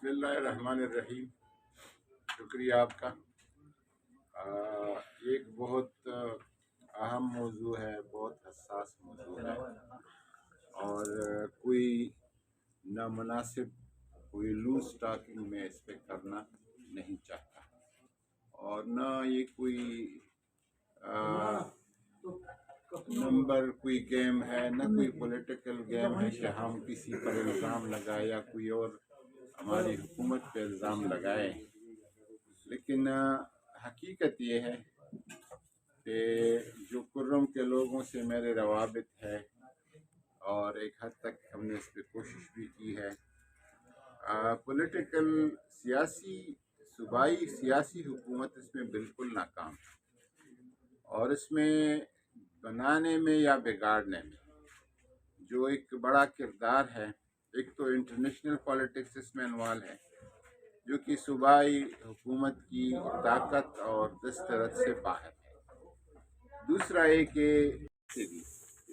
बिस्मिल्लाहिर्रहमानिर्रहीम। शुक्रिया आपका। एक बहुत अहम मौजू है, बहुत हसास मौजू है और कोई नामुनासिब, कोई लूज टॉकिंग में इस पर करना नहीं चाहता और ना ये कोई नंबर कोई गेम है, न कोई पॉलिटिकल गेम है कि हम किसी पर इल्ज़ाम लगाए या कोई और हमारी हुकूमत पे इल्ज़ाम लगाए। लेकिन हकीकत ये है कि जो कुर्रम के लोगों से मेरे रवाबित है और एक हद तक हमने इस पर कोशिश भी की है। पॉलिटिकल सियासी सूबाई सियासी हुकूमत इसमें बिल्कुल नाकाम है और इसमें बनाने में या बिगाड़ने में जो एक बड़ा किरदार है, एक तो इंटरनेशनल पॉलिटिक्स इसमें इन्वॉल्व है जो कि सूबाई हुकूमत की ताकत और दस्तरत से बाहर है। दूसरा एक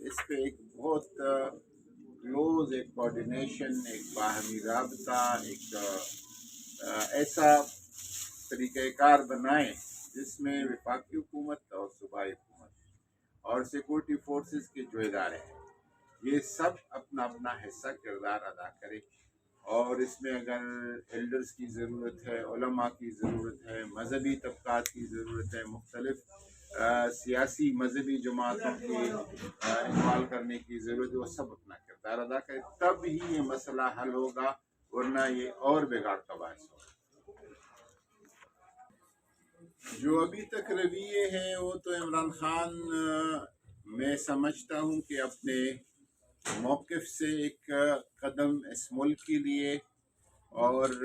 इस पे एक बहुत क्लोज एक कोऑर्डिनेशन, एक बाहमी राबता, एक ऐसा तरीक़ाकार बनाए जिसमें वफाकी हुकूमत और सूबाई हुकूमत और सिक्योरिटी फोर्सेस के जो इदारे हैं ये सब अपना अपना हिस्सा किरदार अदा करें। और इसमें अगर एल्डर्स की ज़रूरत है, उलमा की ज़रूरत है, मजहबी तबकात की ज़रूरत है, मुख्तलिफ सियासी मजहबी जमातों के इन्वॉल्व करने की ज़रूरत है, वो सब अपना किरदार अदा करें, तब ही ये मसला हल होगा, वरना ये और बिगाड़ का बायस होगा। जो अभी तक रवैये हैं वो तो इमरान खान मैं समझता हूँ कि अपने मौक़िफ़ से एक कदम इस मुल्क के लिए और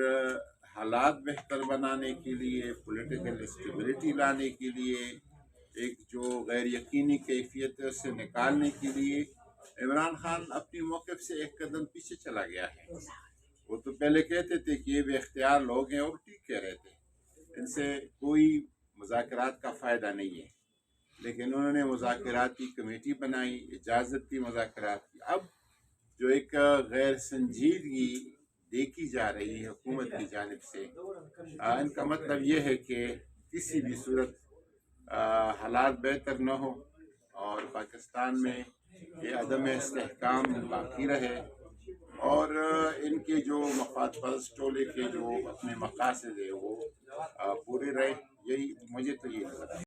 हालात बेहतर बनाने के लिए, पॉलिटिकल स्टेबिलिटी लाने के लिए, एक जो गैर यकीनी कैफियत है उससे निकालने के लिए इमरान खान अपनी मौक़िफ़ से एक कदम पीछे चला गया है। वो तो पहले कहते थे कि ये बेख्तियार लोग हैं और ठीक कह रहे थे, इनसे कोई मुज़ाकरात का फ़ायदा नहीं है, लेकिन उन्होंने मुज़ाकरात की कमेटी बनाई, इजाज़त दी मुज़ाकरात की। अब जो एक गैर संजीदगी देखी जा रही है हुकूमत की जानिब से, इनका मतलब ये है कि किसी भी सूरत हालात बेहतर न हो और पाकिस्तान में ये अदम इस्तेहकाम बाकी रहे और इनके जो मफाद परस्त टोले के जो अपने मकासद है वो पूरे रहे। यही मुझे तो ये नज़र आता है।